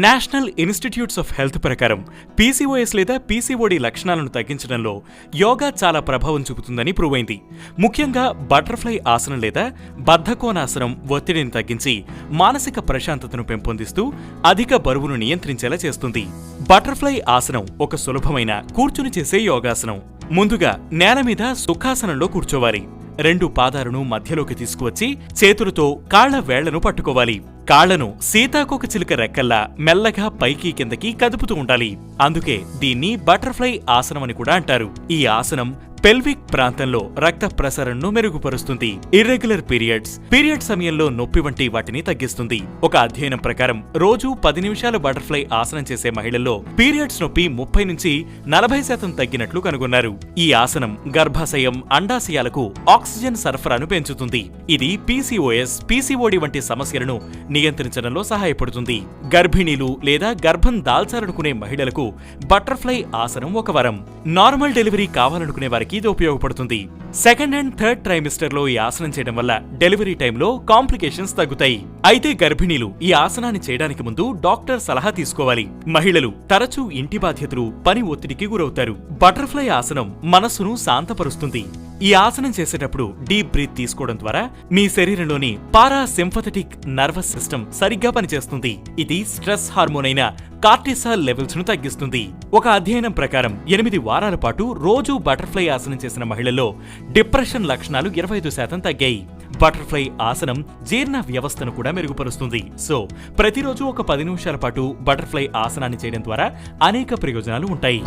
National institutes of health ప్రకారం PCOS లేదా PCOD లక్షణాలను తగ్గించడంలో యోగా చాలా ప్రభావం చూపుతుందని ప్రూవ్ అయింది. ముఖ్యంగా బటర్ఫ్లై ఆసనం లేదా బద్ధకోనాసనం ఒత్తిడిని తగ్గించి మానసిక ప్రశాంతతను పెంపొందిస్తూ అధిక బరువును నియంత్రించేలా చేస్తుంది. బటర్ఫ్లై ఆసనం ఒక సులభమైన కూర్చుని చేసే యోగాసనం. ముందుగా నేల మీద సుఖాసనంలో కూర్చోవాలి. 2 పాదాలను మధ్యలోకి తీసుకువచ్చి చేతులతో కాళ్ల వేళ్లను పట్టుకోవాలి. కాళ్లను సీతాకోక చిలుక రెక్కల్లా మెల్లగా పైకి కిందకి కదుపుతూ ఉండాలి. అందుకే దీన్ని బటర్ఫ్లై ఆసనం అని కూడా అంటారు. ఈ ఆసనం పెల్విక్ ప్రాంతంలో రక్త ప్రసరణను మెరుగుపరుస్తుంది. ఇర్రెగ్యులర్ పీరియడ్ సమయంలో నొప్పి వంటి వాటిని తగ్గిస్తుంది. ఒక అధ్యయనం ప్రకారం రోజు 10 నిమిషాలు బటర్ఫ్లై ఆసనం చేసే మహిళల్లో పీరియడ్స్ నొప్పి 30 నుంచి 40% తగ్గినట్లు కనుగొన్నారు. ఈ ఆసనం గర్భాశయం, అండాశయాలకు ఆక్సిజన్ సరఫరాను పెంచుతుంది. ఇది పీసీఓఎస్, పీసీఓడి వంటి సమస్యలను నియంత్రించడంలో సహాయపడుతుంది. గర్భిణీలు లేదా గర్భం దాల్చాలనుకునే మహిళలకు బటర్ఫ్లై ఆసనం ఒక వరం. నార్మల్ డెలివరీ కావాలనుకునే వారికి ఇది ఉపయోగపడుతుంది. 2nd అండ్ 3rd ట్రైమిస్టర్ లో ఈ ఆసనం చేయడం వల్ల డెలివరీ టైంలో కాంప్లికేషన్స్ తగ్గుతాయి. అయితే గర్భిణీలు ఈ ఆసనాన్ని చేయడానికి ముందు డాక్టర్ సలహా తీసుకోవాలి. మహిళలు తరచూ ఇంటి బాధ్యతలు, పని ఒత్తిడికి గురవుతారు. బటర్ఫ్లై ఆసనం మనస్సును శాంతపరుస్తుంది. ఈ ఆసనం చేసేటప్పుడు డీప్ బ్రీత్ తీసుకోవడం ద్వారా మీ శరీరంలోని పారాసింపథెటిక్ నర్వస్ సిస్టమ్ సరిగ్గా పనిచేస్తుంది. ఇది స్ట్రెస్ హార్మోన్ అయిన కార్టిసాల్ లెవెల్స్ ను తగ్గిస్తుంది. ఒక అధ్యయనం ప్రకారం 8 వారాల పాటు రోజు బటర్ఫ్లై ఆసనం చేసిన మహిళల్లో డిప్రెషన్ లక్షణాలు 25% తగ్గాయి. బటర్ఫ్లై ఆసనం జీర్ణ వ్యవస్థను కూడా మెరుగుపరుస్తుంది. సో ప్రతిరోజు ఒక 10 నిమిషాల పాటు బటర్ఫ్లై ఆసనాన్ని చేయడం ద్వారా అనేక ప్రయోజనాలు ఉంటాయి.